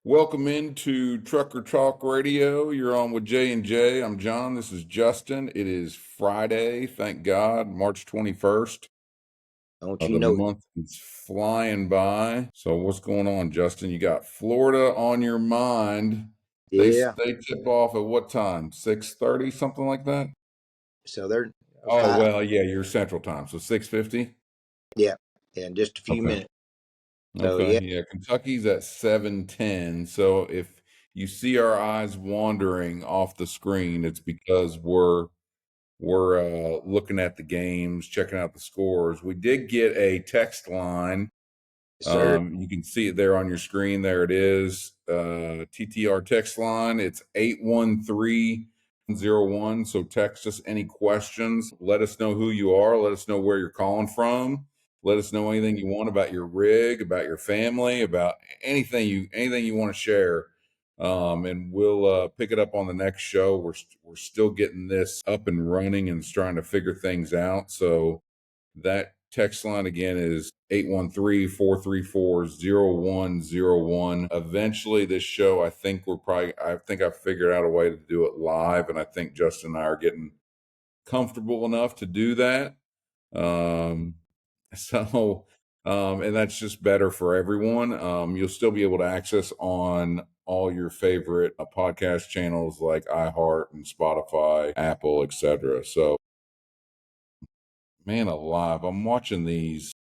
Welcome into Trucker Talk Radio. You're on with J and J. I'm John. This is Justin. It is Friday, thank God, March 21st. Don't you The know it? month is flying by. So what's going on, Justin? You got Florida on your mind. They Yeah. they tip off at what time? 6:30, something like that? So they're Oh, five. well, yeah, you're Central Time. So 6:50? Yeah. In just a few Okay. minutes. So Okay. yeah, Yeah, Kentucky's at 7:10. So if you see our eyes wandering off the screen, it's because we're looking at the games, checking out the scores. We did get a text line. sir. You can see it there on your screen. There it is. TTR text line. It's 81301. So text us any questions. Let us know who you are. Let us know where you're calling from. Let us know anything you want about your rig, about your family, about anything you want to share. And we'll pick it up on the next show. We're still getting this up and running and trying to figure things out. So that text line again is 813-434-0101. Eventually this show, I think I've figured out a way to do it live, and I think Justin and I are getting comfortable enough to do that. Um, so and that's just better for everyone. You'll still be able to access on all your favorite podcast channels like iHeart and Spotify, Apple, etc. So, man alive, I'm watching these.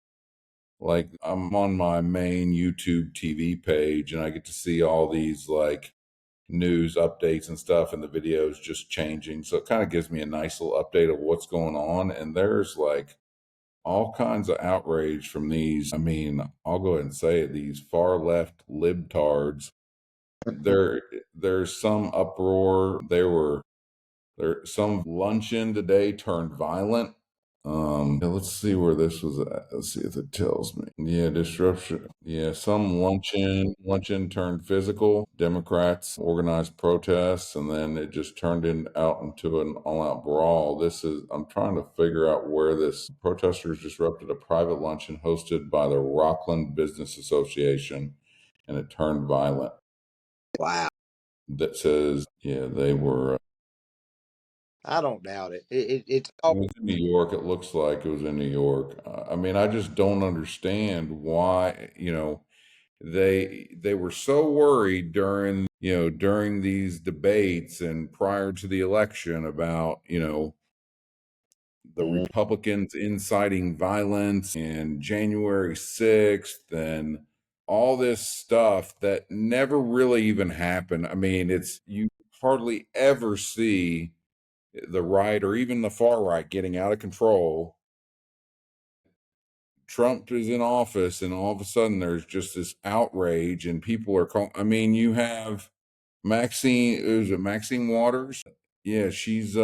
Like, I'm on my main YouTube TV page and I get to see all these like news updates and stuff, and the videos just changing. So it kind of gives me a nice little update of what's going on. And there's like all kinds of outrage from these. I mean, I'll go ahead and say it, these far left libtards. There's some uproar. Some luncheon today turned violent. Yeah, let's see where this was at. Let's see if it tells me. Yeah, disruption. Yeah, some luncheon turned physical. Democrats organized protests, and then it just turned out into an all-out brawl. I'm trying to figure out where this protesters disrupted a private luncheon hosted by the Rockland Business Association, and it turned violent. Wow. That says, yeah, they were. I don't doubt it. It's It all. was in New York. It looks like it was in New York. I mean, I just don't understand why, they were so worried during these debates and prior to the election about, the Mm, Republicans inciting violence and January 6th and all this stuff that never really even happened. I mean, you hardly ever see the right or even the far right getting out of control. Trump is in office, and all of a sudden there's just this outrage, and people are calling. I mean, you have Maxine Waters? Yeah, she's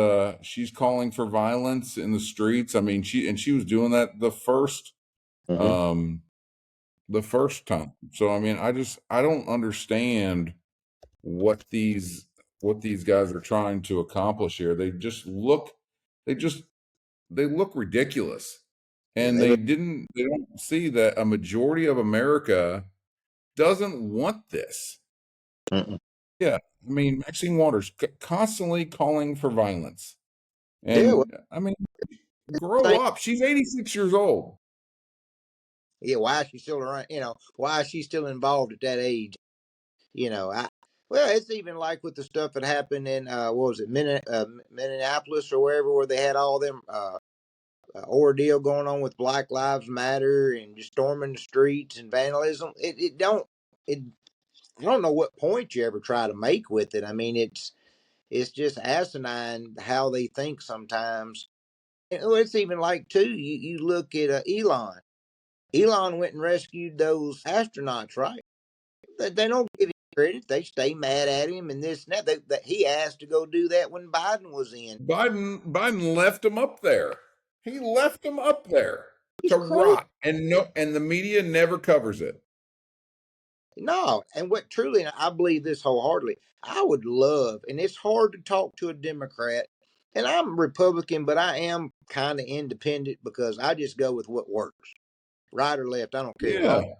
calling for violence in the streets. I mean, she was doing that mhm. um the first time. So I mean, I don't understand what these guys are trying to accomplish here. They just they look ridiculous. Yeah, And they look. they don't see that a majority of America doesn't want this. Mm-mm. Yeah. I mean, Maxine Waters constantly calling for violence. Yeah. Well, And I mean, grow think, up. She's 86 years old. yeah. Why is she still around? Why is she still involved at that age? I. Well, it's even like with the stuff that happened in what was it, Minneapolis or wherever, where they had all them ordeal going on with Black Lives Matter and just storming the streets and vandalism. It I don't know what point you ever try to make with it. I mean, it's just asinine how they think sometimes. And it's even like too. You look at Elon. Elon went and rescued those astronauts, right? They don't give him credit. They stay mad at him and this and that. He asked to go do that when Biden was in. Biden left him up there. He left him up there He's to crazy. rot. And no, and the media never covers it. No, and what truly, and I believe this wholeheartedly, I would love, and it's hard to talk to a Democrat, and I'm Republican, but I am kind of independent because I just go with what works, right or left, I don't care. As long Yeah.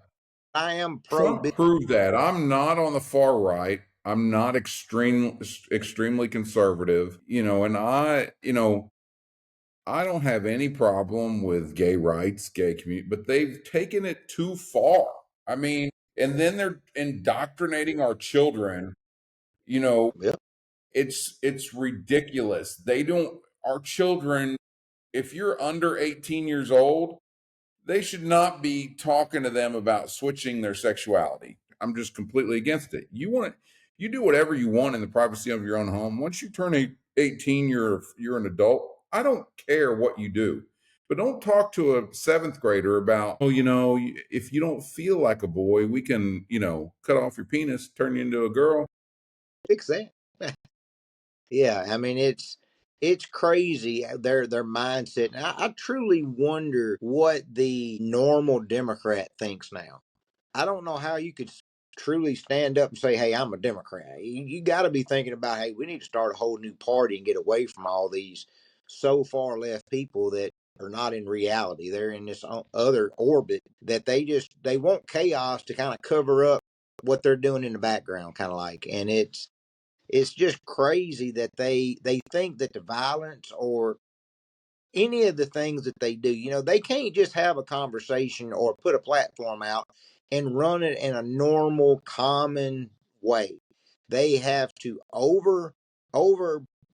I am pro Trump business. proved that. I'm not on the far right. I'm not extremely conservative, and I don't have any problem with gay rights, gay community, but they've taken it too far. I mean, and then they're indoctrinating our children, you know, Yeah, it's ridiculous. They don't Our children, if you're under 18 years old, they should not be talking to them about switching their sexuality. I'm just completely against it. You do whatever you want in the privacy of your own home. Once you turn 18, you're an adult. I don't care what you do. But don't talk to a seventh grader about, oh, if you don't feel like a boy, we can, cut off your penis, turn you into a girl. fix that. Yeah, I mean it's crazy their mindset. And I truly wonder what the normal Democrat thinks now. I don't know how you could truly stand up and say, "Hey, I'm a Democrat." You got to be thinking about, "Hey, we need to start a whole new party and get away from all these so far left people that are not in reality. They're in this other orbit that they want chaos to kind of cover up what they're doing in the background, kind of like." And it's just crazy that they think that the violence or any of the things that they do, they can't just have a conversation or put a platform out and run it in a normal, common way. They have to over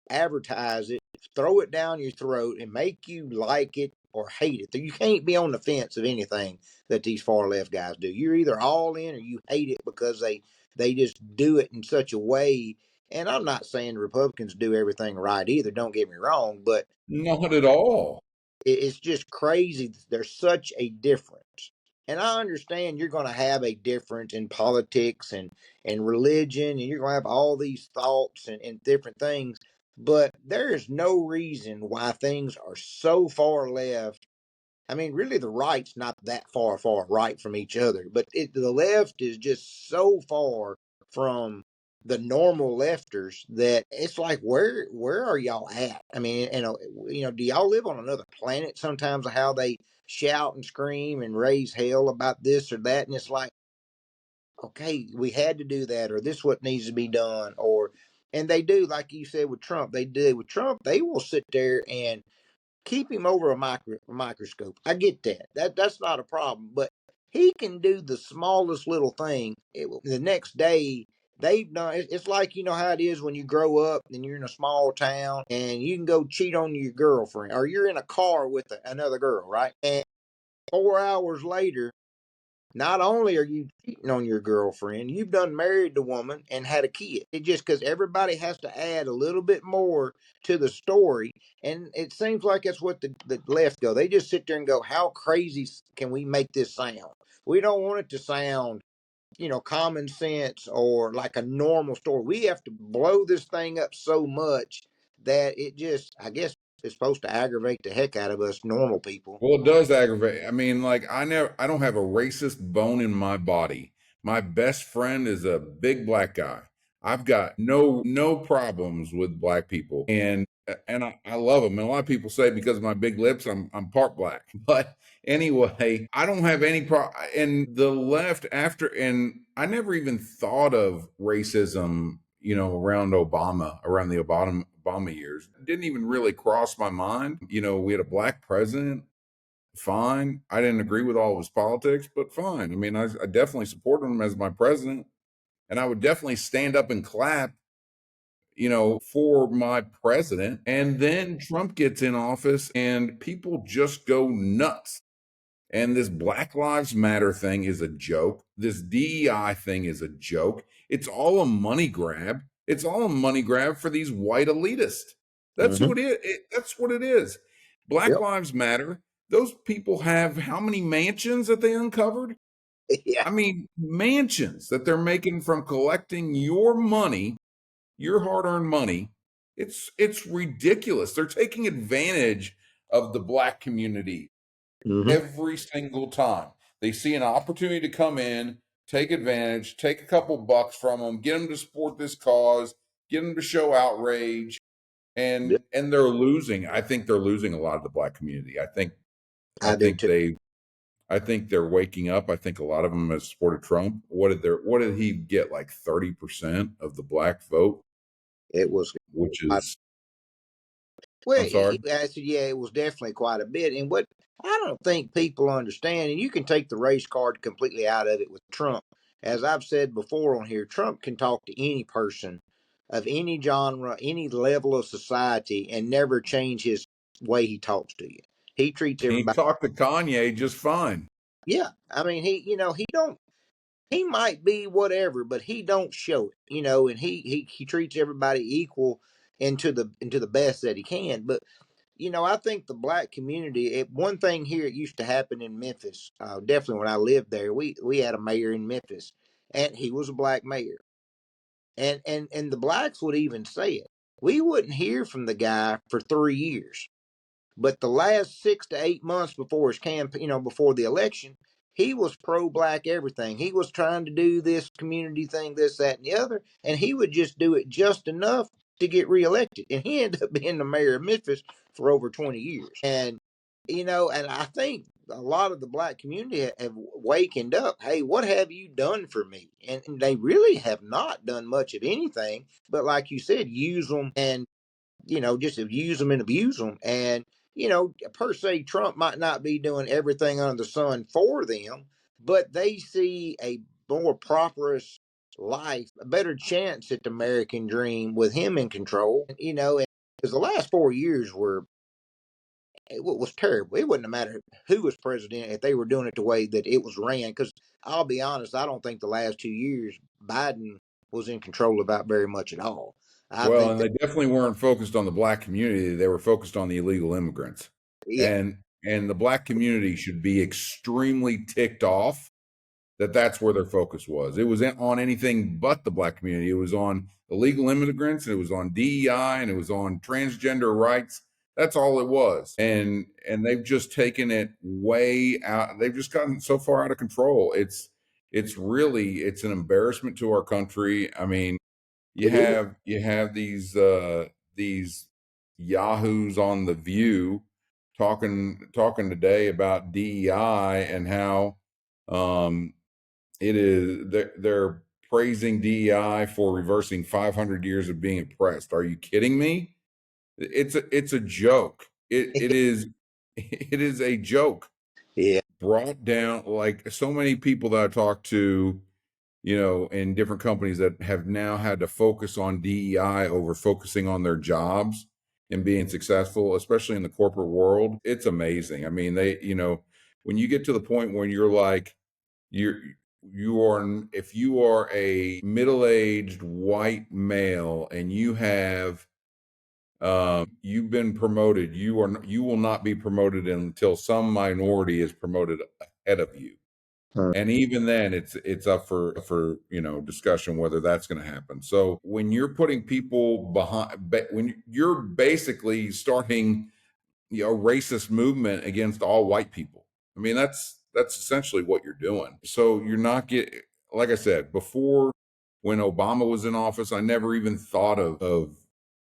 advertise it, throw it down your throat, and make you like it or hate it. You can't be on the fence of anything that these far left guys do. You're either all in or you hate it because they just do it in such a way. And I'm not saying Republicans do everything right either. Don't get me wrong, but Not at all. it's just crazy. There's such a difference. And I understand you're going to have a difference in politics and religion, and you're going to have all these thoughts and different things. But there is no reason why things are so far left. I mean, really, the right's not that far right from each other, but the left is just so far from the normal lefters that it's like, where are y'all at? I mean, do y'all live on another planet? Sometimes how they shout and scream and raise hell about this or that, and it's like, okay, we had to do that, or this what needs to be done, or and they do, like you said with Trump, they do with Trump, they will sit there and keep him over a microscope. I get that. That's not a problem. But he can do the smallest little thing. The next day, they've done. It's like how it is when you grow up and you're in a small town and you can go cheat on your girlfriend, or you're in a car with another girl, right? And 4 hours later, not only are you cheating on your girlfriend, you've done married the woman and had a kid. It just because everybody has to add a little bit more to the story. And it seems like that's what the left go. They just sit there and go, how crazy can we make this sound? We don't want it to sound, common sense or like a normal story. We have to blow this thing up so much that it just, I guess, is supposed to aggravate the heck out of us normal people. Well, it does aggravate. I mean, like I don't have a racist bone in my body. My best friend is a big black guy. I've got no problems with black people, and I love them. And a lot of people say because of my big lips, I'm part black. But anyway, I don't have any problem. And the left and I never even thought of racism, around around the Obama years. It didn't even really cross my mind. We had a black president. Fine. I didn't agree with all of his politics, but fine. I mean, I definitely supported him as my president, and I would definitely stand up and clap, for my president. And then Trump gets in office, and people just go nuts. And this Black Lives Matter thing is a joke. This DEI thing is a joke. It's all a money grab. It's all a money grab for these white elitists. That's Mm-hmm. what that's what it is. Black Yep. Lives Matter. Those people have how many mansions that they uncovered? Yeah. I mean, mansions that they're making from collecting your money, your hard-earned money. It's ridiculous. They're taking advantage of the black community Mm-hmm. every single time. They see an opportunity to come in, take advantage, take a couple bucks from them, get them to support this cause, get them to show outrage, Yep. and they're losing. I think they're losing a lot of the black community. I think I do too. they I think they're waking up. I think a lot of them have supported Trump. What did he get, like 30% of the black vote, It was which quite, is well, I'm sorry. I said, yeah, it was definitely quite a bit. And what I don't think people understand, and you can take the race card completely out of it with Trump. As I've said before on here, Trump can talk to any person of any genre, any level of society, and never change his way he talks to you. He treats He everybody. talked to Kanye just fine. Yeah, I mean, he don't. He might be whatever, but he don't show it. And he treats everybody equal into the best that he can. But I think the black community. One thing here, it used to happen in Memphis. Definitely when I lived there, we had a mayor in Memphis, and he was a black mayor, and the blacks would even say it. We wouldn't hear from the guy for 3 years. But the last 6 to 8 months before his campaign, before the election, he was pro-black everything. He was trying to do this community thing, this, that, and the other, and he would just do it just enough to get reelected. And he ended up being the mayor of Memphis for over 20 years. And I think a lot of the black community have wakened up. Hey, what have you done for me? And they really have not done much of anything, but like you said, use them and just use them and abuse them. And, per se, Trump might not be doing everything under the sun for them, but they see a more prosperous life, a better chance at the American dream with him in control. Because the last 4 years was terrible. It wouldn't matter who was president if they were doing it the way that it was ran. Because I'll be honest, I don't think the last 2 years Biden was in control about very much at all. I Well, think and that, they definitely weren't focused on the black community. They were focused on the illegal immigrants. yeah. And the black community should be extremely ticked off that that's where their focus was. It was on anything but the black community. It was on illegal immigrants, and it was on DEI, and it was on transgender rights. That's all it was. And they've just taken it way out. They've just gotten so far out of control. It's an embarrassment to our country. I mean, It is. you have these yahoos on the View talking today about DEI and how um, they're praising DEI for reversing 500 years of being oppressed. Are you kidding me? It's a joke. It is it is a joke Yeah. brought down, like so many people that I talk to, in different companies that have now had to focus on DEI over focusing on their jobs and being successful, especially in the corporate world. It's amazing. I mean, when you get to the point when you're like, you're, if you are a middle-aged white male and you've been promoted, you will not be promoted until some minority is promoted ahead of you. And even then it's up for discussion whether that's going to happen. So when you're putting people when you're basically starting racist movement against all white people. I mean, that's essentially what you're doing. So you're not getting, like I said before, when Obama was in office, I never even thought of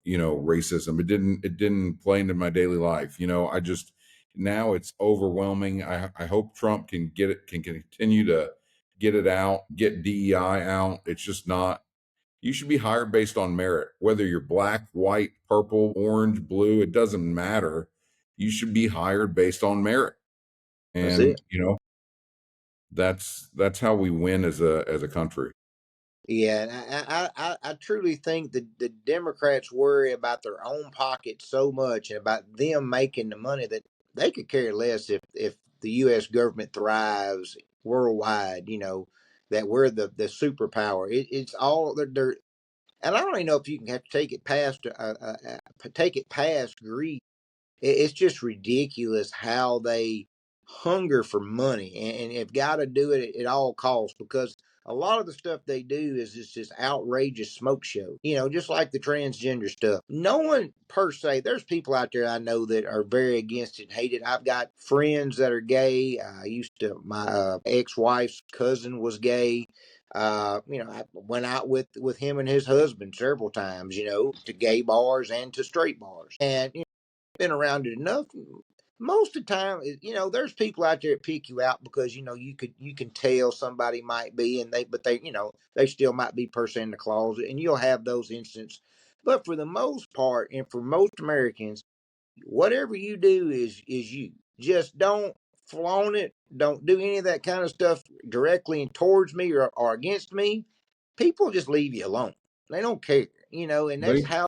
racism. It didn't play into my daily life. I just, now it's overwhelming. I hope Trump can continue to get it out, get DEI out. It's just not. You should be hired based on merit, whether you're black, white, purple, orange, blue, it doesn't matter. You should be hired based on merit. That's it. And, that's how we win as a country. Yeah, and I truly think that the Democrats worry about their own pockets so much and about them making the money that they could care less if the U.S. government thrives worldwide. That we're the superpower. It's all they're and I don't even know if you can have to take it past greed. It's just ridiculous how they hunger for money and have got to do it at all costs, because a lot of the stuff they do is just outrageous smoke show. Just like the transgender stuff. No one per se. There's people out there I know that are very against it, hate it. I've got friends that are gay. I used to. My ex-wife's cousin was gay. I went out with him and his husband several times. To gay bars and to straight bars, and been around it enough. most of the time, there's people out there that pick you out because you can tell somebody might be, and they still might be person in the closet, and you'll have those instances. But for the most part, and for most Americans, whatever you do is you. Just don't flaunt it. Don't do any of that kind of stuff directly and towards me or against me. People just leave you alone. They don't care, and that's They how.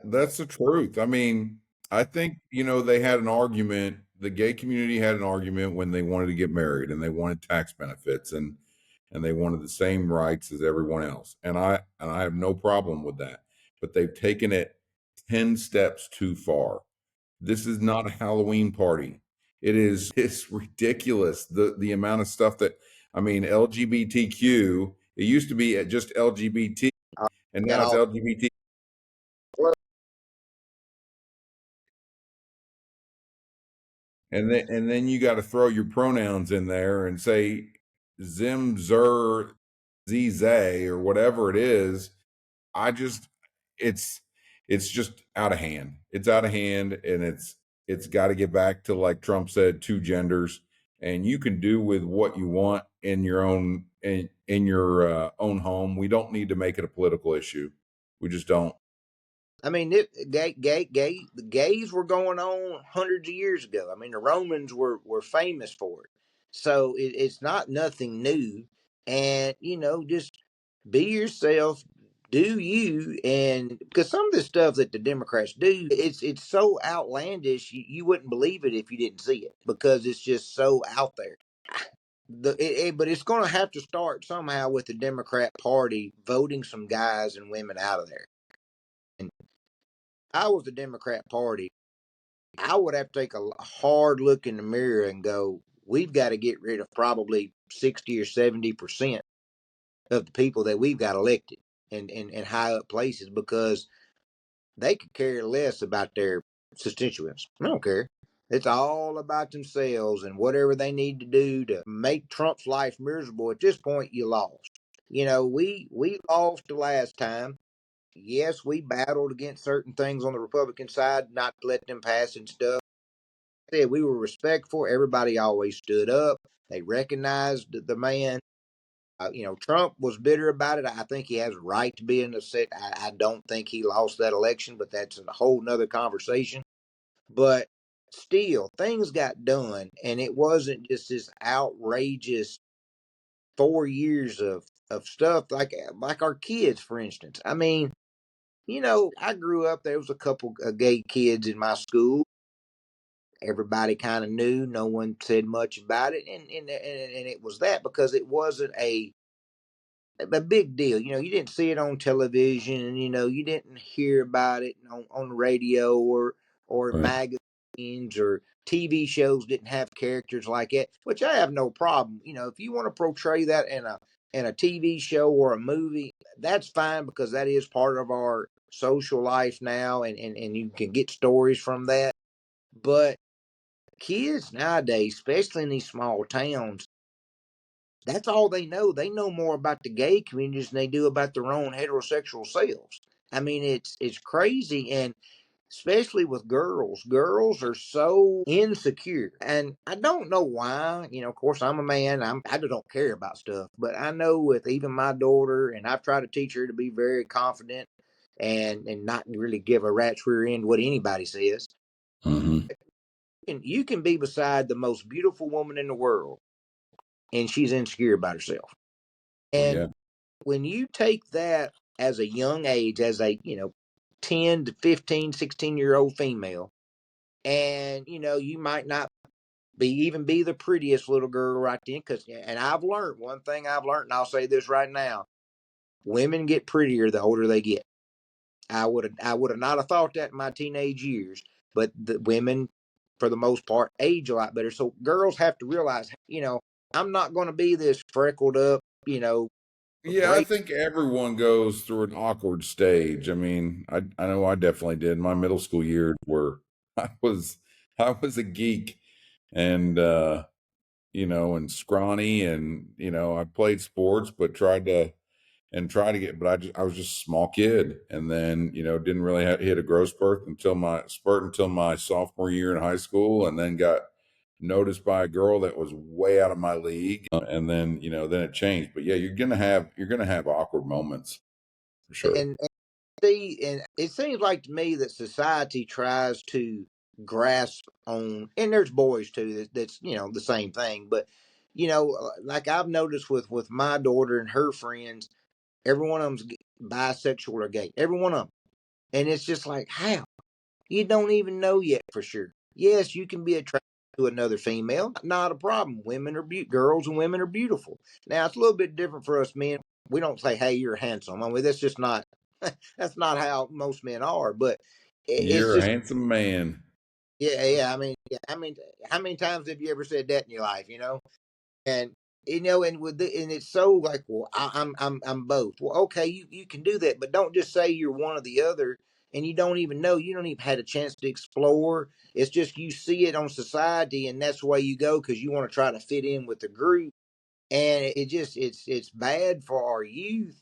That's the truth. I mean, I think, they had an argument, the gay community had an argument when they wanted to get married and they wanted tax benefits and they wanted the same rights as everyone else. And I have no problem with that. But they've taken it 10 steps too far. This is not a Halloween party. It's ridiculous the amount of stuff that I mean, LGBTQ, it used to be just LGBT and Got now it's all. LGBT. And then you got to throw your pronouns in there and say zim zer zay or whatever it is. I just it's it's just out of hand. It's out of hand, and it's got to get back to, like Trump said, two genders, and you can do with what you want in your own home. We don't need to make it a political issue. We just don't. I mean, the gays were going on hundreds of years ago. I mean, the Romans were famous for it, so it's not nothing new. And just be yourself, do you, and because some of the stuff that the Democrats do, it's so outlandish, you wouldn't believe it if you didn't see it because it's just so out there. But it's going to have to start somehow with the Democrat Party voting some guys and women out of there. And I was the Democrat Party, I would have to take a hard look in the mirror and go, we've got to get rid of probably 60 or 70% of the people that we've got elected and high up places because they could care less about their constituents. I don't care. It's all about themselves and whatever they need to do to make Trump's life miserable. At this point, you lost. We lost the last time. Yes, we battled against certain things on the Republican side, not to let them pass and stuff. Said we were respectful. Everybody always stood up. They recognized the man. Trump was bitter about it. I think he has a right to be in the set. I don't think he lost that election, but that's a whole nother conversation. But still, things got done, and it wasn't just this outrageous 4 years of stuff like our kids, for instance. I mean, I grew up. There was a couple of gay kids in my school. Everybody kind of knew. No one said much about it, and it was that because it wasn't a big deal. You didn't see it on television, and you didn't hear about it on the radio or Right. magazines or TV shows didn't have characters like that. Which I have no problem. If you want to portray that in a TV show or a movie, that's fine because that is part of our social life now, and you can get stories from that. But kids nowadays, especially in these small towns, that's all they know. They know more about the gay communities than they do about their own heterosexual selves. I mean, it's crazy, and especially with girls. Girls are so insecure, and I don't know why. Of course, I'm a man. I just don't care about stuff. But I know with even my daughter, and I've tried to teach her to be very confident and not really give a rat's rear end what anybody says. Hmm. And you can be beside the most beautiful woman in the world, and she's insecure about herself. Oh And yeah. when you take that as a young age, as a 10 to 15, 16-year-old female, and you might not be the prettiest little girl right then, because and I've learned one thing, and I'll say this right now: women get prettier the older they get. I would have not have thought that in my teenage years, but the women, for the most part, age a lot better. So girls have to realize, I'm not going to be this freckled up, Yeah, I great. think everyone goes through an awkward stage. I mean, I know I definitely did. My middle school years were I was I was a geek and and scrawny and I played sports but tried to and try to get, but I was just a small kid. And then, didn't really hit a growth spurt until my sophomore year in high school, and then got noticed by a girl that was way out of my league. And then, then it changed. But yeah, you're going to have awkward moments for sure. And see, and it seems like to me that society tries to grasp on, and there's boys too that's the same thing, but like I've noticed with my daughter and her friends, every one of them's bisexual or gay, every one of them, and it's just like, how? You don't even know yet for sure. Yes, you can be attracted to another female, not a problem. Women are girls and women are beautiful. Now it's a little bit different for us men. We don't say, "Hey, you're handsome." I mean, that's just not that's not how most men are. But it's You're a just, handsome man. yeah, yeah. I mean, how many times have you ever said that in your life? And and and it's so like, well, I'm both. Well, okay, you can do that, but don't just say you're one or the other, and you don't even know. You don't even had a chance to explore. It's just you see it on society, and that's the way you go because you want to try to fit in with the group, and it's bad for our youth.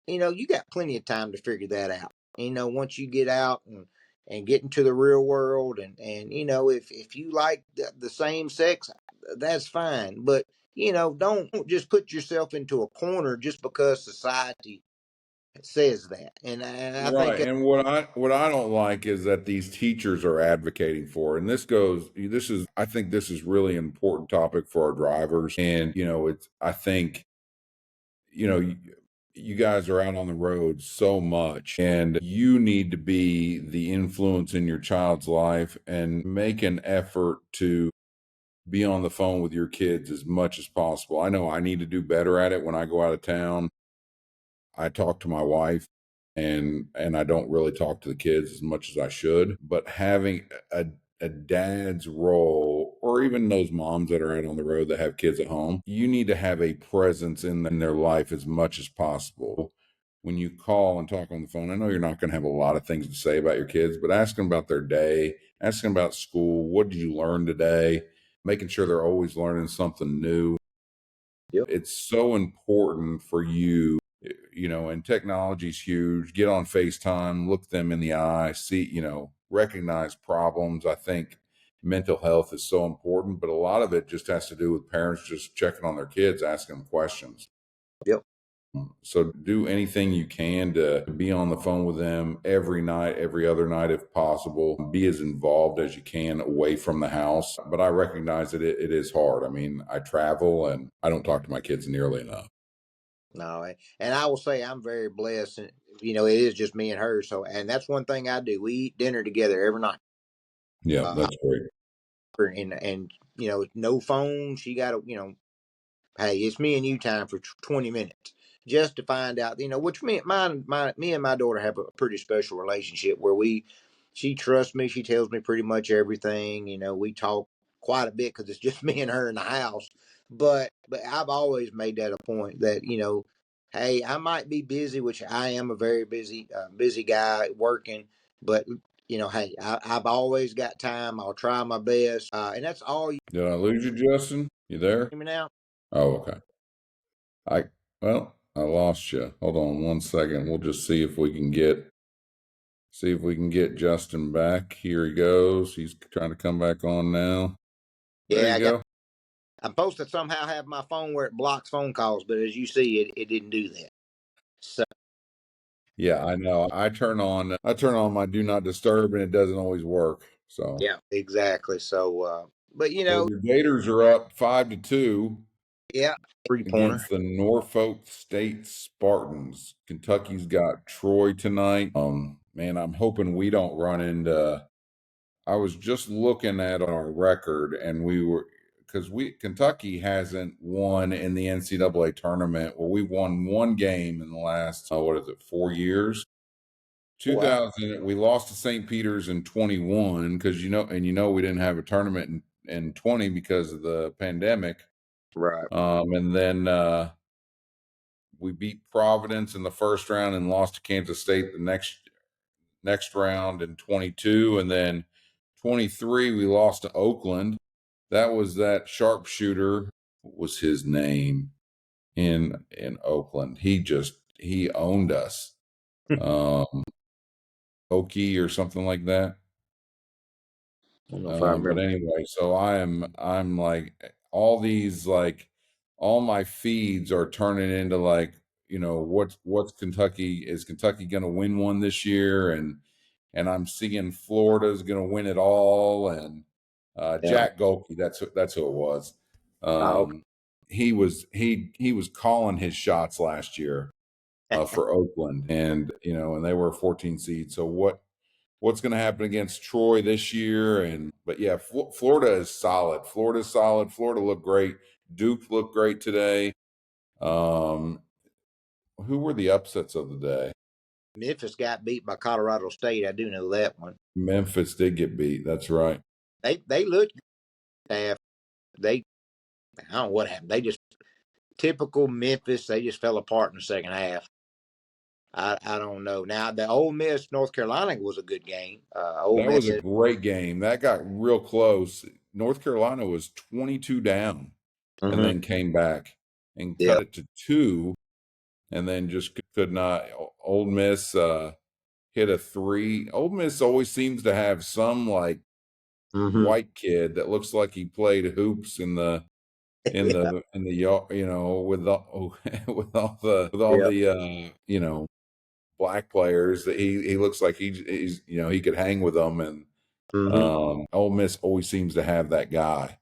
You got plenty of time to figure that out. Once you get out and get into the real world, and if you like the same sex, that's fine. But don't just put yourself into a corner just because society says that. And I think Right. And what I don't like is that these teachers are advocating for, and I think this is really an important topic for our drivers. And, I think, you know, you, you guys are out on the road so much, and you need to be the influence in your child's life and make an effort to be on the phone with your kids as much as possible. I know I need to do better at it when I go out of town. I talk to my wife, and I don't really talk to the kids as much as I should, but having a dad's role, or even those moms that are out on the road that have kids at home, you need to have a presence in their life as much as possible. When you call and talk on the phone, I know you're not going to have a lot of things to say about your kids, but ask them about their day, ask them about school. What did you learn today? Making sure they're always learning something new. yep, It's so important for you, and technology's huge. Get on FaceTime, look them in the eye, see, recognize problems. I think mental health is so important, but a lot of it just has to do with parents just checking on their kids, asking them questions. yep, So do anything you can to be on the phone with them every night, every other night if possible. Be as involved as you can away from the house. But I recognize that it is hard. I mean, I travel and I don't talk to my kids nearly enough. no, and I will say I'm very blessed, and it is just me and her. So, and that's one thing I do. We eat dinner together every night. Yeah, Uh, that's great. and no phone. She got to hey, it's me and you time for 20 minutes just to find out, which me and my daughter have a pretty special relationship where she trusts me. She tells me pretty much everything. We talk quite a bit because it's just me and her in the house. But I've always made that a point that, hey, I might be busy, which I am a very busy guy working, but hey, I've always got time. I'll try my best. And that's all you Did I lose you, Justin? You there? hear me now. Oh, okay. I I lost you. Hold on one second. We'll just see if we can get Justin back. Here he goes. He's trying to come back on now. There Yeah, you I got go. I'm supposed to somehow have my phone where it blocks phone calls, but as you see, it didn't do that. So Yeah, I know. I turn on my do not disturb, and it doesn't always work. So, yeah, exactly. So, but well, your Gators are up 5-2 yeah, 3 pointer. against the Norfolk State Spartans. Kentucky's got Troy tonight. Man, I'm hoping we don't run into. I was just looking at our record, and because Kentucky hasn't won in the NCAA tournament. Well, we've won one game in the last, what is it, 4 years? Wow, 2000, we lost to St. Peter's in 21 because we didn't have a tournament in 20 because of the pandemic. right, And then we beat Providence in the first round and lost to Kansas State the next round in 22, and then 23 we lost to Oakland. That was that sharpshooter. What was his name in Oakland? he owned us. Um, Okie or something like that. I don't know if I But remember. anyway, so I'm like all these like all my feeds are turning into like, what's Kentucky, is Kentucky going to win one this year? And I'm seeing Florida's going to win it all. And Yeah. Jack Golke, that's who it was. Oh, He was calling his shots last year okay. for Oakland, and they were a 14 seed. So what's going to happen against Troy this year? But yeah, Florida is solid. Florida's solid. Florida looked great. Duke looked great today. Um, who were the upsets of the day? Memphis got beat by Colorado State. I do know that one. Memphis did get beat. That's right. They looked half. They I don't know what happened. They just typical Memphis. They just fell apart in the second half. I don't know. Now the Ole Miss North Carolina was a good game. Ole That was Miss a is, great game. That got real close. North Carolina was 22 down and hmm then came back and yeah. cut it to two, and then just could not. Old Miss hit a three. Old Miss always seems to have some like hmm white kid that looks like he played hoops yeah. in the with all Yeah. the black players, that he looks like he's he could hang with them. And hmm Ole Miss always seems to have that guy.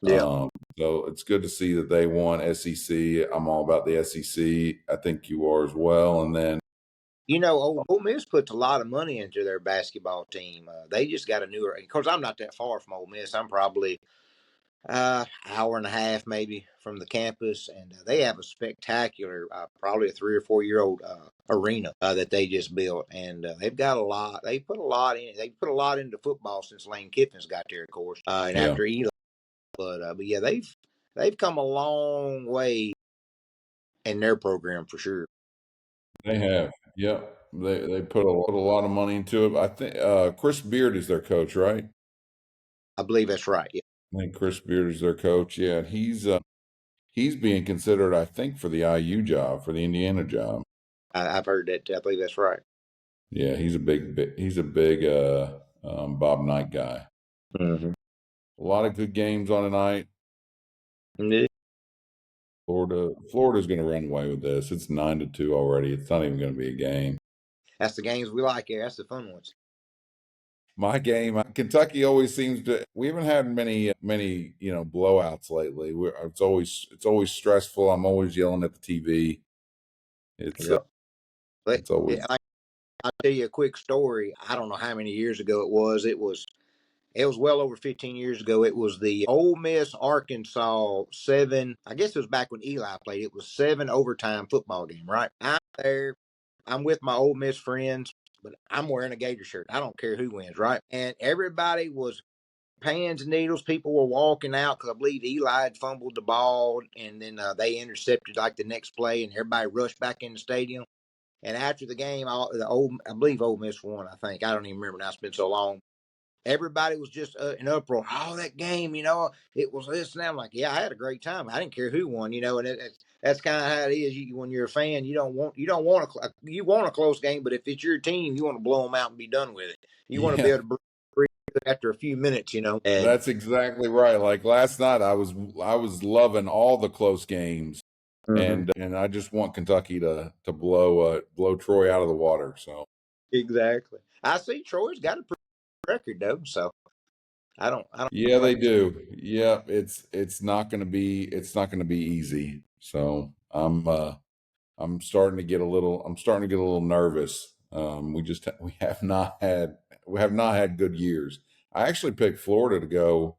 Yeah. um so it's good to see that they won SEC. I'm all about the SEC. I think you are as well. And then Ole Miss puts a lot of money into their basketball team. They just got a newer. Of course, I'm not that far from Ole Miss. I'm probably hour and a half maybe from the campus, and they have a spectacular, probably a 3 or 4 year old arena that they just built, and they've got a lot. They put a lot in. They put a lot into football since Lane Kiffin's got there, of course, and yeah, after Eli. But yeah, they've come a long way in their program for sure. they have. Yep, they put a lot of money into it. I think Chris Beard is their coach, right? I believe that's right. Yeah, I think Chris Beard is their coach. Yeah, and he's being considered, I think, for the IU job, for the Indiana job. I've heard that. I believe that's right. Yeah, he's a big Bob Knight guy. hmm A lot of good games on tonight. Yeah, Florida's going to run away with this. It's 9-2 already. It's not even going to be a game. that's the games we like here. That's the fun ones. My game, Kentucky always seems to. We haven't had many blowouts lately. It's always stressful. I'm always yelling at the TV. It's Yeah, but it's always I'll tell you a quick story. I don't know how many years ago it was. It was well over 15 years ago. It was the Ole Miss Arkansas seven. I guess it was back when Eli played. It was seven overtime football game. Right. I'm there. I'm with my Ole Miss friends, but I'm wearing a Gator shirt. I don't care who wins. Right. And everybody was pans and needles. People were walking out because I believe Eli had fumbled the ball, and then they intercepted like the next play, and everybody rushed back in the stadium. And after the game, I believe Ole Miss won. I think I don't even remember now. It's been so long. Everybody was just in uproar. Oh, that game, it was this and that. I'm like, yeah, I had a great time. I didn't care who won, and that's kind of how it is. When you're a fan, you want a close game, but if it's your team, you want to blow them out and be done with it. You want to be yeah. able to breathe after a few minutes, and That's exactly right. Like last night, I was loving all the close games, Mhm. and I just want Kentucky to blow Troy out of the water. So Exactly. I see Troy's got a pretty good record though, so I don't yeah, they blame. do. Yeah, it's not going to be easy. So I'm starting to get a little nervous. We have not had good years. I actually picked Florida to go.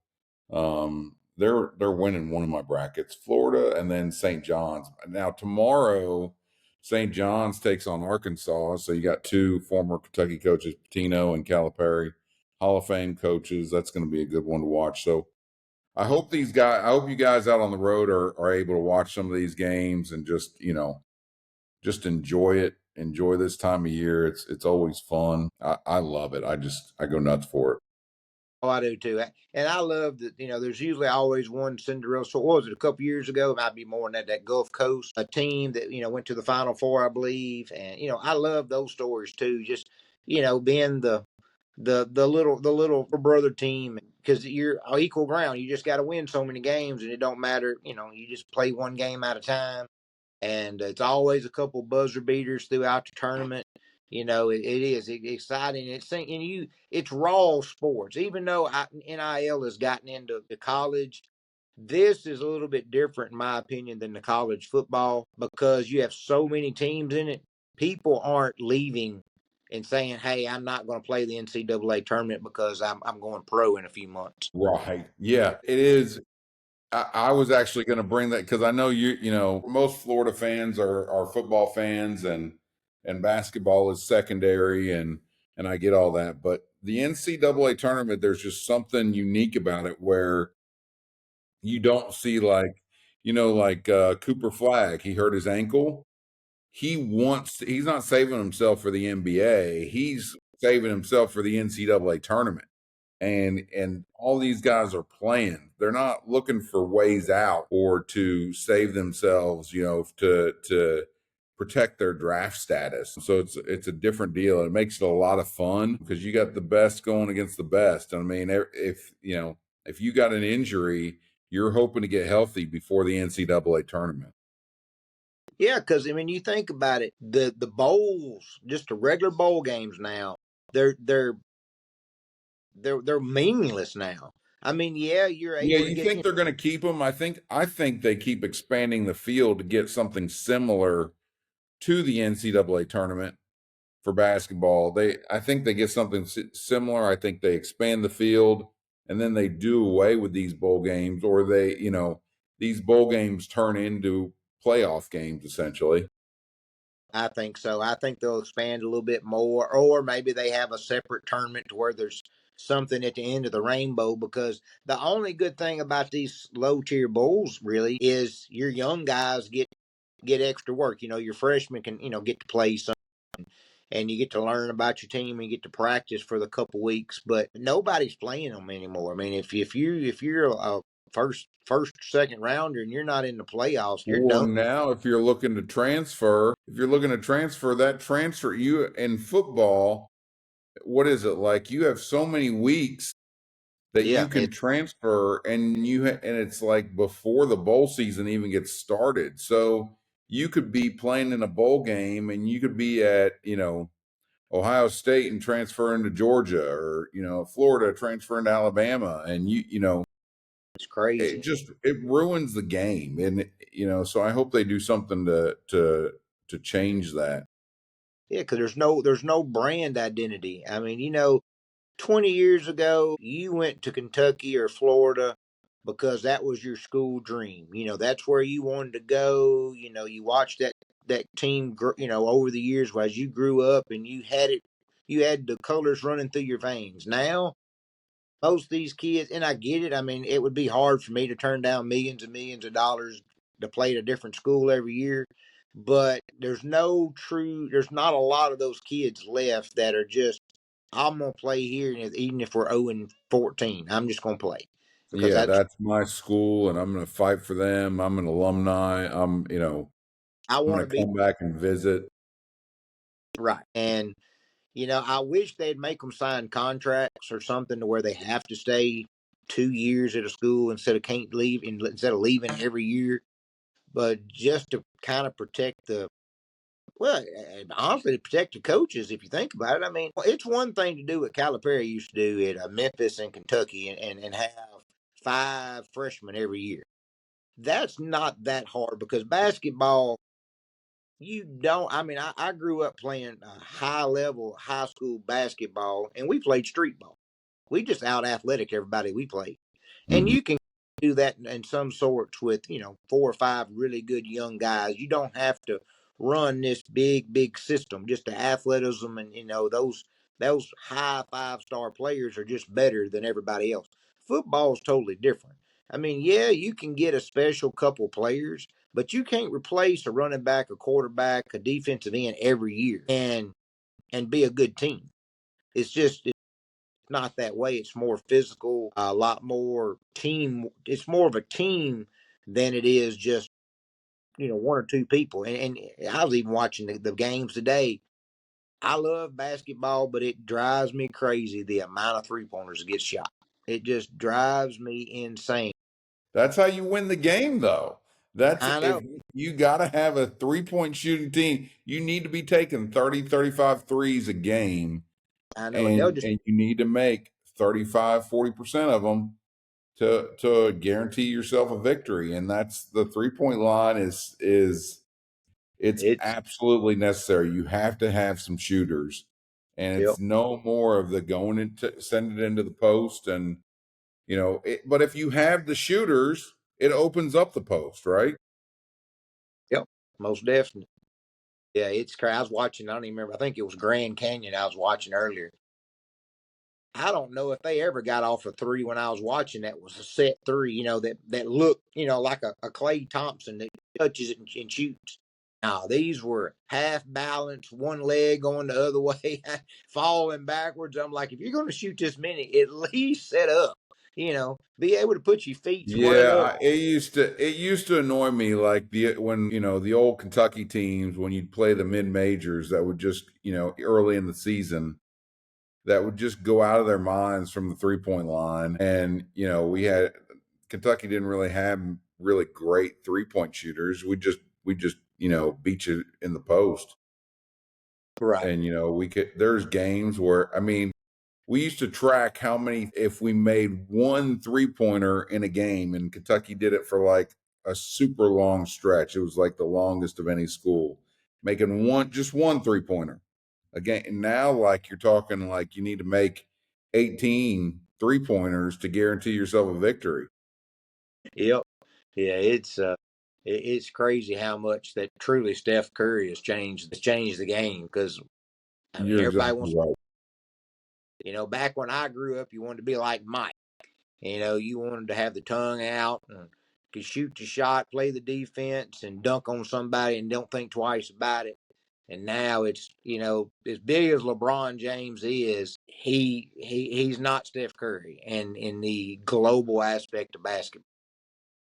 They're winning one of my brackets, Florida, and then St. John's. Now tomorrow, St. John's takes on Arkansas. So you got two former Kentucky coaches, Pitino and Calipari, Hall of Fame coaches. That's going to be a good one to watch. So I hope you guys out on the road are able to watch some of these games and just enjoy it. Enjoy this time of year. It's always fun. I love it. I go nuts for it. Oh, I do too. And I love that, there's usually always one Cinderella story. What was it, a couple years ago? It might be more than that, that Gulf Coast, a team that, went to the Final Four, I believe. And, I love those stories too. Just, being the little brother team, because you're equal ground. You just got to win so many games, and it don't matter. You just play one game at a time, and it's always a couple buzzer beaters throughout the tournament. It is exciting. It's raw sports. Even though NIL has gotten into the college, this is a little bit different, in my opinion, than the college football because you have so many teams in it. People aren't leaving and saying, "Hey, I'm not going to play the NCAA tournament because I'm going pro in a few months." Right. Yeah, it is. I was actually going to bring that because I know most Florida fans are football fans and basketball is secondary and I get all that. But the NCAA tournament, there's just something unique about it where you don't see Cooper Flag, he hurt his ankle. He's not saving himself for the NBA. He's saving himself for the NCAA tournament. And all these guys are playing. They're not looking for ways out or to save themselves, to protect their draft status. So it's a different deal. It makes it a lot of fun because you got the best going against the best. I mean, if you got an injury, you're hoping to get healthy before the NCAA tournament. Yeah, because you think about it, the bowls, just the regular bowl games now, they're they're they're meaningless now. Yeah, you're Yeah, able to you get think they're going to keep them? I think they keep expanding the field to get something similar to the NCAA tournament for basketball. I think they get something similar. I think they expand the field and then they do away with these bowl games, or these bowl games turn into playoff games essentially. I think so. I think they'll expand a little bit more, or maybe they have a separate tournament to where there's something at the end of the rainbow. Because the only good thing about these low tier bowls really is your young guys get extra work. Your freshmen can get to play some, and you get to learn about your team and get to practice for the couple weeks. But nobody's playing them anymore. If you're a first second rounder and you're not in the playoffs, you're Or done. now, if you're looking to transfer, that transfer you in football, what is it like? You have so many weeks that Yeah, you can transfer, and and it's like before the bowl season even gets started. So you could be playing in a bowl game, and you could be at Ohio State and transfer into Georgia, or Florida transfer into Alabama, and it's it crazy. just it ruins the game, and so I hope they do something to change that. Yeah, because there's no brand identity. 20 years ago, you went to Kentucky or Florida because that was your school dream. That's where you wanted to go. You watched that team, over the years as you grew up, and you had the colors running through your veins. Now, most of these kids, and I get it. It would be hard for me to turn down millions and millions of dollars to play at a different school every year. But there's not a lot of those kids left that are just, I'm gonna play here, and even if we're 0-14, I'm just gonna play because Yeah, that's that's my school, and I'm going to fight for them. I'm an alumni. I I'm want going to to be come back and visit. right. And I wish they'd make them sign contracts or something to where they have to stay 2 years at a school instead of leaving every year. But just to kind of protect honestly, to protect the coaches, if you think about it. It's one thing to do what Calipari used to do at Memphis and Kentucky, and have five freshmen every year. That's not that hard because basketball, you don't. I grew up playing high level high school basketball, and we played street ball. We just out athletic everybody we played. And Mhm. you can do that in some sorts with, 4 or 5 really good young guys. You don't have to run this big system. Just the athleticism, and those high 5-star players are just better than everybody else. Football's totally different. Yeah, you can get a special couple players, but you can't replace a running back, a quarterback, a defensive end every year and be a good team. It's just not that way. It's more physical, a lot more team. It's more of a team than it is just one or two people. And I was even watching the games today. I love basketball, but it drives me crazy the amount of three pointers that get shot. It just drives me insane. That's how you win the game, though. That's I if know, you got to have a 3-point shooting team, you need to be taking 30, 35 threes a game, I know, and they'll and just you need to make 35, 40% of them to guarantee yourself a victory. And that's the 3-point line is it's it's absolutely necessary. You have to have some shooters, and yep, it's no more of the going into send it into the post and but if you have the shooters, it opens up the post, right? yep, most definitely. Yeah, it's crazy. I was watching. I don't even remember. I think it was Grand Canyon. I was watching earlier. I don't know if they ever got off a three when I was watching that was a set three, that looked, like a Clay Thompson that touches it and shoots. No, these were half balanced, one leg going the other way, falling backwards. I'm like, if you're going to shoot this many, at least set up, be able to put your feet squared up. It used to annoy me like the when the old Kentucky teams when you'd play the mid majors that would just early in the season that would just go out of their minds from the 3-point line. And, Kentucky didn't really have really great 3-point shooters. We just beat you in the post. Right. And, there's games where, I mean, we used to track how many, if we made one 3-pointer in a game, and Kentucky did it for like a super long stretch. It was like the longest of any school, making just one 3-pointer. Again, and now like you're talking like you need to make 18 3-pointers to guarantee yourself a victory. Yep. Yeah, it's crazy how much that truly Steph Curry has changed the game because I mean You're everybody exactly wants right. back when I grew up, you wanted to be like Mike. You wanted to have the tongue out and could shoot the shot, play the defense, and dunk on somebody and don't think twice about it. And now it's as big as LeBron James is, he's not Steph Curry, and in the global aspect of basketball,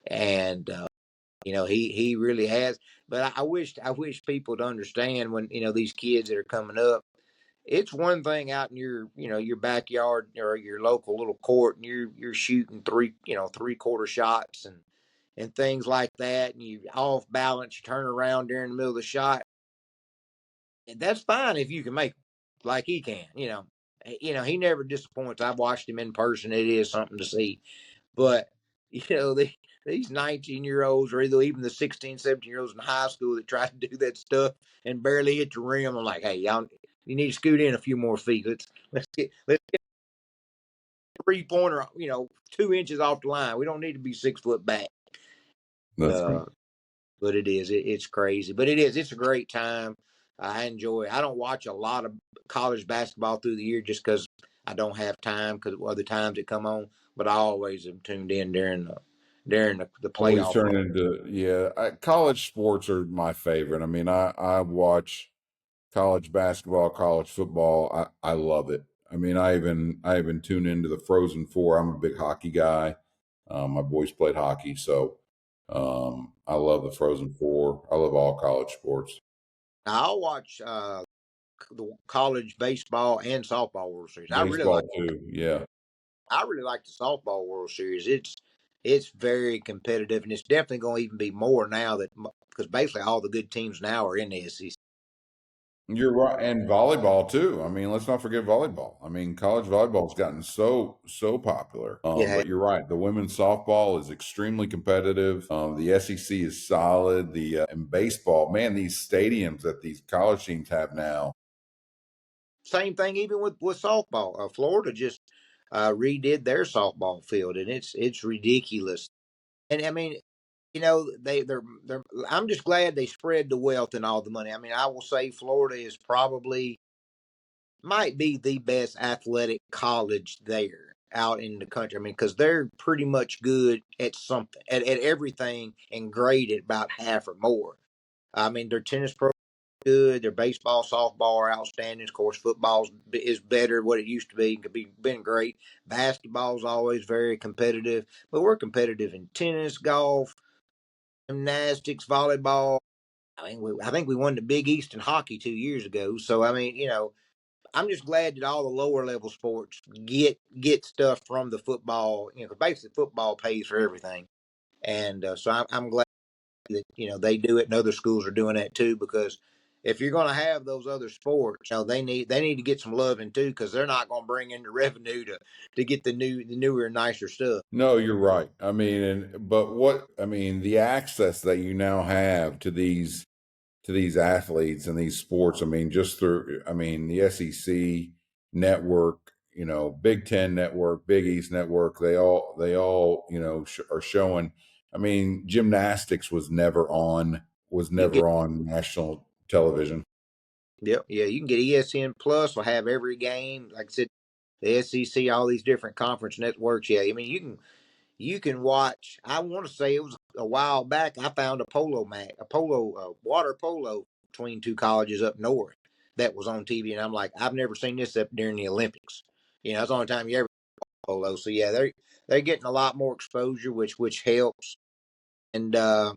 and he really has. But I wish people to understand when these kids that are coming up, it's one thing out in your backyard or your local little court and you're shooting three-quarter shots and things like that, and you off balance, you turn around during the middle of the shot, and that's fine if you can make them like he can. He never disappoints. I've watched him in person. It is something to see. But these 19-year-olds or even the 16, 17-year-olds in high school that try to do that stuff and barely hit the rim, I'm like, hey, y'all, you need to scoot in a few more feet. Let's get a 3-pointer, 2 inches off the line. We don't need to be 6 foot back. That's right. Uh, but it's crazy. But it's a great time. I enjoy it. I don't watch a lot of college basketball through the year just because I don't have time because of other times that come on. But I always am tuned in during the Always playoff run. turning into college sports are my favorite. I mean, I watch college basketball, college football. I love it. I mean, I even tune into the Frozen Four. I'm a big hockey guy. My boys played hockey, so I love the Frozen Four. I love all college sports. Now, I'll watch the college baseball and softball World Series. Baseball too. Yeah. I really like the softball World Series. It's very competitive, and it's definitely going to even be more now that because basically all the good teams now are in the SEC. You're right, and volleyball too. I mean, let's not forget volleyball. I mean, college volleyball's gotten so popular. Yeah, But you're right. The women's softball is extremely competitive. The SEC is solid. And baseball, man, these stadiums that these college teams have now. same thing even with softball. Florida just redid their softball field, and it's ridiculous. And I mean, they're. I'm just glad they spread the wealth and all the money. I mean, I will say Florida is probably might be the best athletic college there out in the country. I mean, because they're pretty much good at something, at everything, and great at about half or more. I mean, their tennis program. good. Their baseball, softball are outstanding. Of course, football is better what it used to be. It could be been great. Basketball is always very competitive, but we're competitive in tennis, golf, gymnastics, volleyball. I think we won the Big East in hockey 2 years ago. So I mean, I'm just glad that all the lower level sports get stuff from the football. 'Cause basically football pays for everything, and so I'm glad that they do it, and other schools are doing that too. Because if you're going to have those other sports, they need to get some loving too, because they're not going to bring in the revenue to get the newer and nicer stuff. No, you're right. I mean, but the access that you now have to these athletes and these sports, I mean, just through, the SEC network, Big Ten network, Big East network, they all, are showing. I mean, gymnastics was You get never on national television. Yep, yeah, you can get ESN Plus will have every game. Like I said, the SEC, all these different conference networks. Yeah, I mean you can watch. I want to say it was a while back. I found a polo match, water polo between two colleges up north that was on TV, and I'm like, I've never seen this up during the Olympics. It's the only time you ever polo. So yeah, they're getting a lot more exposure, which helps. And I'm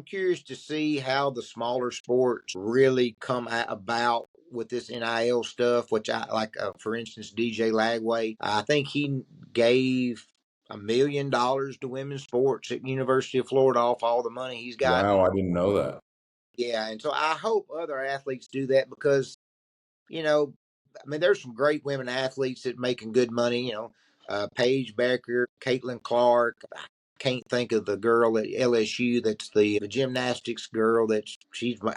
curious to see how the smaller sports really come about with this NIL stuff, which I like, for instance, DJ Lagway. I think he gave $1 million to women's sports at University of Florida off all the money he's Wow, gotten. I didn't know that. Yeah, and so I hope other athletes do that because you know, there's some great women athletes that making good money. Paige Becker, Caitlin Clark. I can't think of the girl at LSU that's the gymnastics girl. I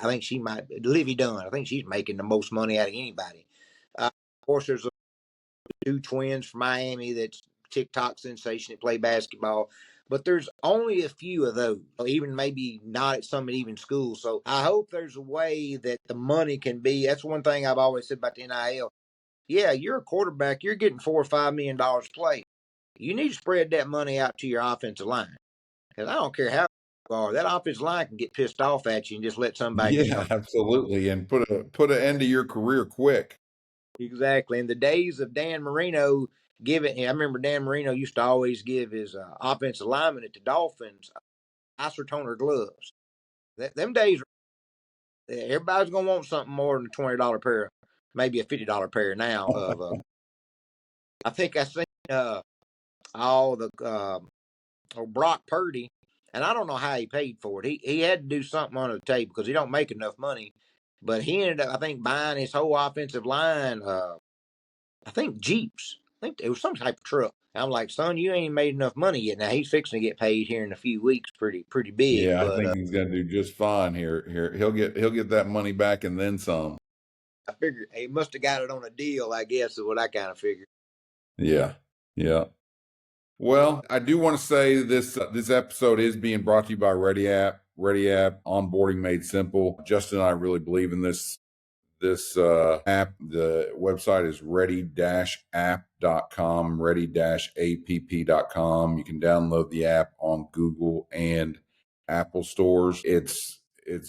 think she might Livy Dunn. I think she's making the most money out of anybody. Of course, there's two twins from Miami that's TikTok sensation that play basketball. But there's only a few of those, even maybe not at some even schools. So I hope there's a way that the money can be. That's one thing I've always said about the NIL. Yeah, you're a quarterback. You're getting $4 or $5 million play. You need to spread that money out to your offensive line. Because I don't care how you are, that offensive line can get pissed off at you and just let somebody Yeah, absolutely, and put an end to your career quick. Exactly. In the days of Dan Marino I remember Dan Marino used to always give his offensive lineman at the Dolphins isotoner gloves. Them days, everybody's gonna want something more than a $20 pair, maybe a $50 pair now. Of I think I seen all the Brock Purdy, and I don't know how he paid for it. He had to do something under the table because he don't make enough money. But he ended up, I think, buying his whole offensive line. I think Jeeps. I think it was some type of truck. I'm like, son, you ain't made enough money yet. Now he's fixing to get paid here in a few weeks, pretty big. Yeah, I But think he's gonna do just fine here. He'll get that money back and then some. I figured he must have got it on a deal. I guess is what I kind of figured. Yeah, yeah. Well, I do want to say this episode is being brought to you by Ready App. Ready App, onboarding made simple. Justin and I really believe in this app. The website is ready-app.com, ready-app.com. You can download the app on Google and Apple stores. It's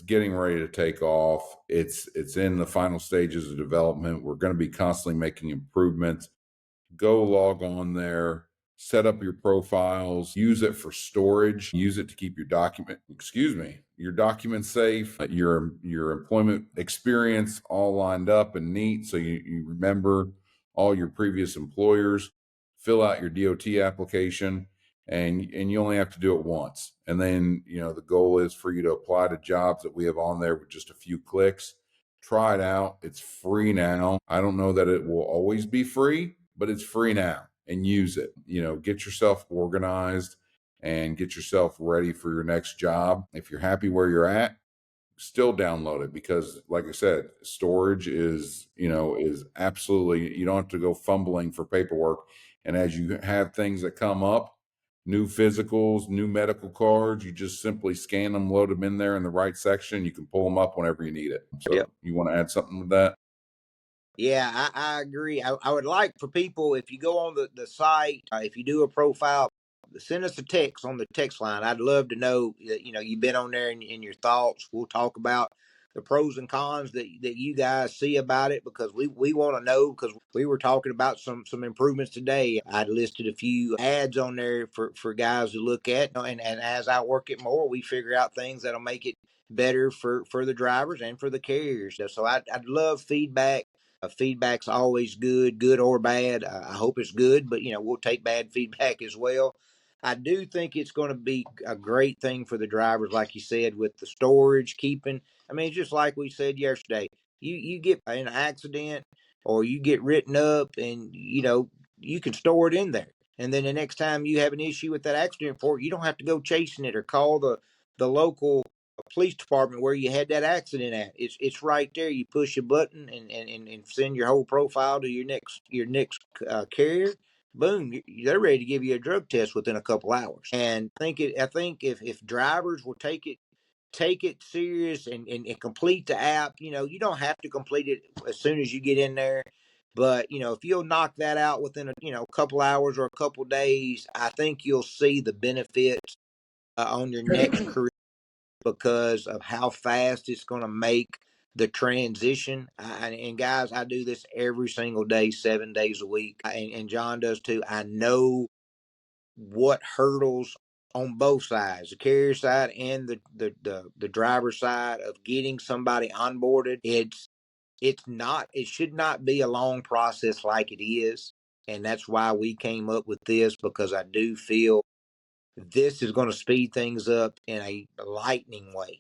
getting ready to take off. It's in the final stages of development. We're going to be constantly making improvements. Go log on there, set up your profiles, use it for storage, use it to keep your documents safe, your employment experience all lined up and neat, so you remember all your previous employers. Fill out your DOT application, and you only have to do it once. And then the goal is for you to apply to jobs that we have on there with just a few clicks. Try it out. It's free now. I don't know that it will always be free, but it's free now, and use it. Get yourself organized and get yourself ready for your next job. If you're happy where you're at, still download it, because like I said, storage is absolutely, you don't have to go fumbling for paperwork. And as you have things that come up, new physicals, new medical cards, you just simply scan them, load them in there in the right section. You can pull them up whenever you need it. Yep. So you want to add something with that? Yeah, I agree. I would like for people, if you go on the site, if you do a profile, send us a text on the text line. I'd love to know, you've been on there and your thoughts. We'll talk about the pros and cons that you guys see about it, because we want to know, because we were talking about some improvements today. I'd listed a few ads on there for guys to look at, and as I work it more, we figure out things that'll make it better for the drivers and for the carriers. So I'd love feedback. Feedback's always good or bad. I hope it's good, but we'll take bad feedback as well. I do think it's going to be a great thing for the drivers, like you said, with the storage keeping. I mean, just like we said yesterday, you get in an accident or you get written up, and you can store it in there. And then the next time you have an issue with that accident report, you don't have to go chasing it or call the local police department where you had that accident at. It's right there. You push a button and send your whole profile to your next carrier. Boom, they're ready to give you a drug test within a couple hours. And I think if drivers will take it serious and complete the app, you don't have to complete it as soon as you get in there. But if you'll knock that out within a couple hours or a couple days, I think you'll see the benefits on your next career, because of how fast it's going to make the transition. And guys, I do this every single day, 7 days a week, and John does too. I know what hurdles on both sides, the carrier side and the driver side, of getting somebody onboarded. It should not be a long process like it is. And that's why we came up with this, because I do feel this is going to speed things up in a lightning way.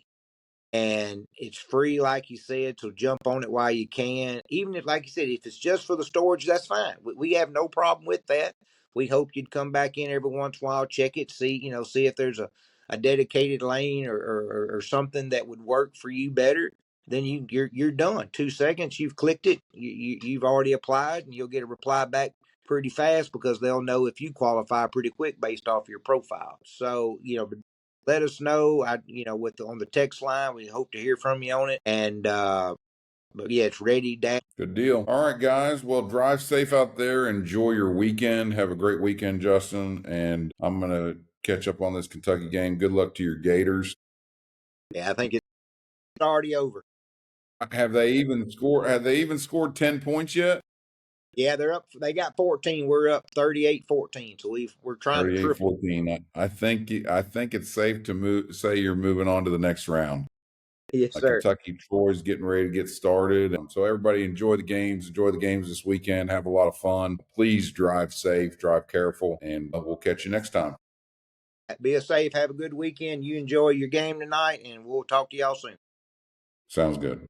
And it's free, like you said, so jump on it while you can. Even if, like you said, if it's just for the storage, that's fine. We have no problem with that. We hope you'd come back in every once in a while, check it, see if there's a dedicated lane or something that would work for you better. Then you're done. 2 seconds, you've clicked it, you've already applied, and you'll get a reply back pretty fast, because they'll know if you qualify pretty quick based off your profile. So let us know. On the text line, we hope to hear from you on it. And but yeah, it's ready down. Good deal. All right, guys. Well, drive safe out there. Enjoy your weekend. Have a great weekend, Justin. And I'm going to catch up on this Kentucky game. Good luck to your Gators. Yeah, I think it's already over. Have they even scored 10 points yet? Yeah, they're up. They got 14. We're up 38-14. So we're trying to triple. 38-14. I think it's safe to say you're moving on to the next round. Yes, sir. Kentucky Troy's getting ready to get started. So everybody enjoy the games. Enjoy the games this weekend. Have a lot of fun. Please drive safe, drive careful, and we'll catch you next time. Be safe. Have a good weekend. You enjoy your game tonight, and we'll talk to y'all soon. Sounds good.